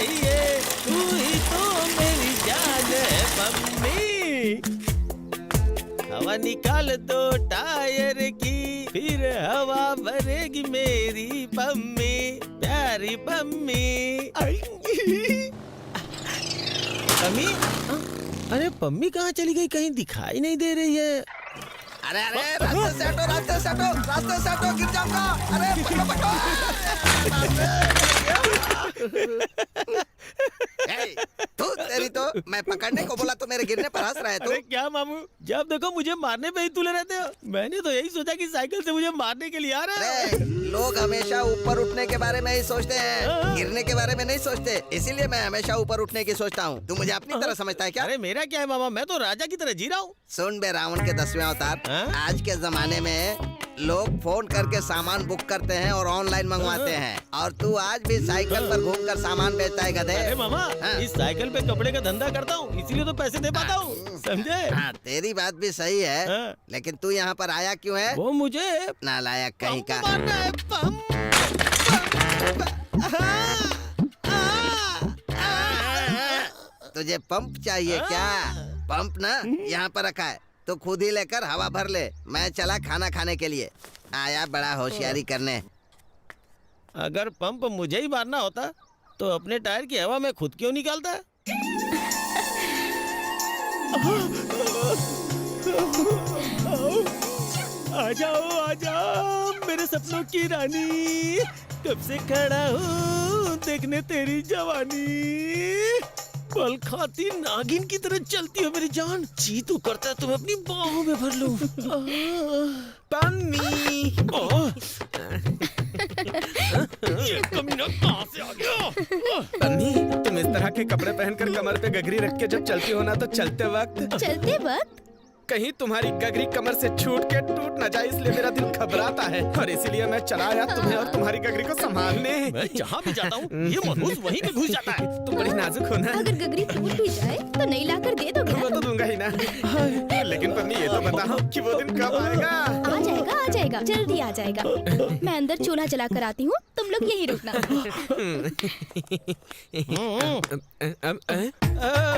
चाहिए, तू ही तो मेरी जान है मम्मी। हवा निकाल दो टायर की, फिर हवा भरेगी मेरी पम्मी, प्यारी पम्मी। पम्मी? अरे पम्मी कहाँ चली गई, कहीं दिखाई नहीं दे रही है। अरे रास्ते से हटो, रास्ते से हटो, रास्ते से हटो, गिर जाऊंगा। अरे पकड़ो पकड़ो। तू तेरी तो मैं पकड़ने को बोला तो मेरे गिरने पर हंस रहा है तू। अरे क्या मामू, जब देखो मुझे मारने पे ही तुले रहते हो। मैंने तो यही सोचा कि साइकिल से मुझे मारने के लिए आ रहे हो। लोग हमेशा ऊपर उठने के बारे में ही सोचते हैं, गिरने के बारे में नहीं सोचते। इसीलिए मैं हमेशा ऊपर उठने की सोचता हूँ। तू मुझे अपनी तरह समझता है क्या? अरे मेरा क्या है मामा, मैं तो राजा की तरह जी रहा हूँ। सुन बे रावण के 10वें अवतार, आज के जमाने में लोग फोन करके सामान बुक करते हैं और ऑनलाइन मंगवाते हैं, और तू आज भी साइकिल पर घूमकर सामान बेचता है गधे। अरे मामा, इस साइकिल पे कपड़े का धंधा करता हूँ, इसीलिए तो पैसे दे पाता हूँ, समझे? हाँ, तेरी बात भी सही है, लेकिन तू यहाँ पर आया क्यों है? वो मुझे नालायक कहीं का। मारना है, पम। तुझे पंप चाहिए क्या? पंप ना यहाँ पर रखा है, तो खुद ही लेकर हवा भर ले। मैं चला खाना खाने के लिए। आया बड़ा होशियारी करने। अगर पंप मुझे ही मारना होता तो अपने टायर की हवा में खुद क्यों निकालता? आ जाओ मेरे सपनों की रानी, कब से खड़ा हूँ देखने तेरी जवानी। पल खाती नागिन की तरह चलती हो मेरी जान, जी तू करता है तुम्हें अपनी बाहों में भर लूं। पम्मी, ये कमीना कहाँ से आ गया? पम्मी, तुम इस तरह के कपड़े पहनकर कमर पे गगरी रख के जब चलती हो ना, तो चलते वक्त कहीं तुम्हारी गगरी कमर से छूट के टूट न जाए, इसलिए मेरा दिल घबराता है, और इसीलिए मैं चला आया तुम्हें और तुम्हारी गगरी को संभालने। मैं जहाँ भी जाता हूँ ये मनहूस वहीं पे घुस जाता है। तुम बड़ी नाजुक हो ना। अगर गगरी टूट भी जाए तो नहीं लाकर दे दोगे? वो तो दूंगा ही ना। लेकिन पम्मी ये तो बताओ कि वो दिन कब आएगा? आ जाएगा, जल्दी आ जाएगा। मैं अंदर चूल्हा जला कर आती हूँ, तुम लोग यही रुकना।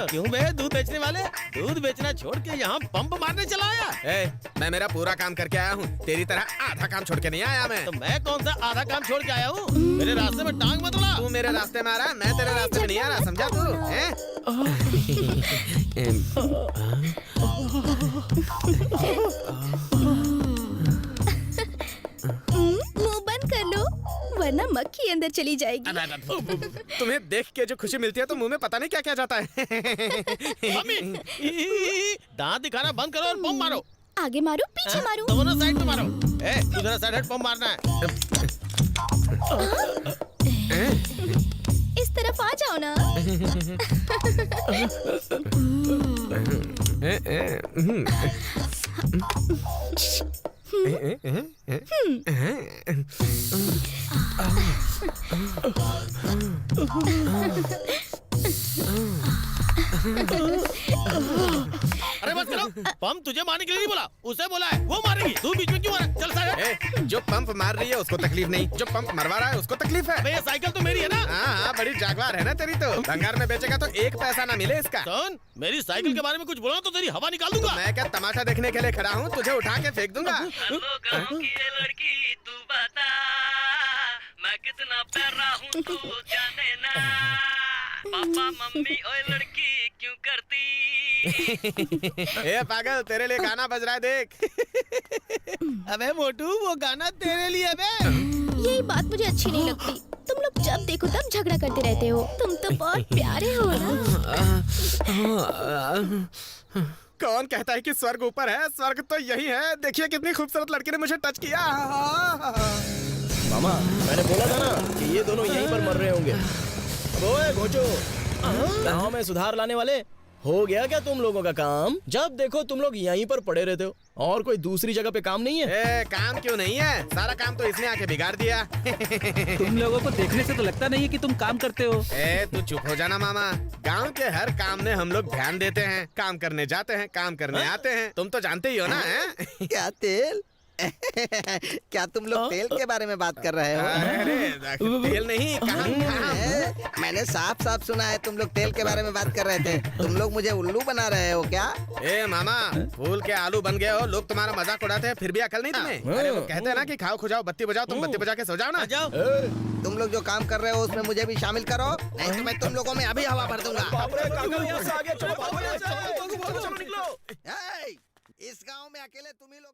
क्यों बे, दूध बेचने वाले, दूध बेचना छोड़ के यहाँ पंप मारने चला आया? मैं मेरा पूरा काम करके आया हूँ, तेरी तरह आधा काम छोड़ के नहीं आया मैं। तो मैं कौन सा आधा काम छोड़ के आया हूँ? मेरे रास्ते में टांग मत अड़ा। तू मेरे रास्ते में आ रहा है, मैं तेरे रास्ते में नहीं आ रहा, समझा तू? मुंह बंद कर लो, वरना मक्खी अंदर चली जाएगी। तुम्हें देख के जो खुशी मिलती है तो मुंह में पता नहीं क्या क्या जाता है। मम्मी, दांत दिखाना बंद करो और पंप मारो। आगे मारो, पीछे मारो, दोनों साइड में मारो। दूसरा साइड हट, पंप मारना है। इस तरफ आ जाओ ना। अरे बस करो, पंप तुझे मारने के लिए नहीं बोला, उसे बोला है, वो मारेगी, तू बीच में क्यों मारा? चल साइड। जो पंप मार रही है उसको तकलीफ नहीं, जो पंप मरवा रहा है उसको तकलीफ है। ये साइकिल तो मेरी है ना? हाँ, बड़ी जागवार है ना तेरी तो। भंगार में बेचेगा तो एक पैसा ना मिले इसका। सुन, मेरी साइकिल के बारे में कुछ बोला तो तेरी हवा निकाल दूंगा। मैं क्या तमाशा देखने के लिए खड़ा हूँ? तुझे उठा के फेंक दूंगा। लड़की तू बता, मैं कितना प्यारा हूँ तू जाने ना। पापा मम्मी ओए लड़की क्यों करती? ए पागल, तेरे लिए गाना बज रहा है, देख। अबे मोटू, वो गाना तेरे लिए बे। यही बात मुझे अच्छी नहीं लगती, तुम लोग जब देखो तब झगड़ा करते रहते हो। तुम तो बहुत प्यारे हो ना। कौन कहता है कि स्वर्ग ऊपर है? स्वर्ग तो यही है। देखिए कितनी खूबसूरत लड़की ने मुझे टच किया। मामा, मैंने बोला था ना कि ये दोनों यहीं पर मर रहे होंगे। ओए घोचो, गाँव में सुधार लाने वाले, हो गया क्या तुम लोगों का काम? जब देखो तुम लोग यहीं पर पड़े रहते हो, और कोई दूसरी जगह पे काम नहीं है? काम क्यों नहीं है? सारा काम तो इसने आके बिगाड़ दिया। तुम लोगों को देखने से तो लगता नहीं है कि तुम काम करते हो। तू चुप हो जाना मामा। गांव के हर काम में हम लोग ध्यान देते हैं, काम करने जाते हैं, काम करने आते हैं। तुम तो जानते ही हो ना। क्या तेल? क्या तुम लोग तेल के बारे में बात कर रहे हो? अरे तेल नहीं, काम। मैंने साफ साफ सुना है तुम लोग तेल के बारे में बात कर रहे थे। तुम लोग मुझे उल्लू बना रहे हो क्या? ए मामा, फूल के आलू बन गए हो। लोग तुम्हारा मजाक उड़ाते हैं, फिर भी अकल नहीं तुम्हें? अरे वो कहते हैं ना कि खाओ खुजाओ बत्ती बजाओ, तुम बत्ती बजा के सो जाओ ना। जाओ। तुम लोग जो काम कर रहे हो उसमें मुझे भी शामिल करो, नहीं तो मैं तुम लोगों में अभी हवा भर दूंगा। चलो ए, इस गांव में अकेले तुम ही लोग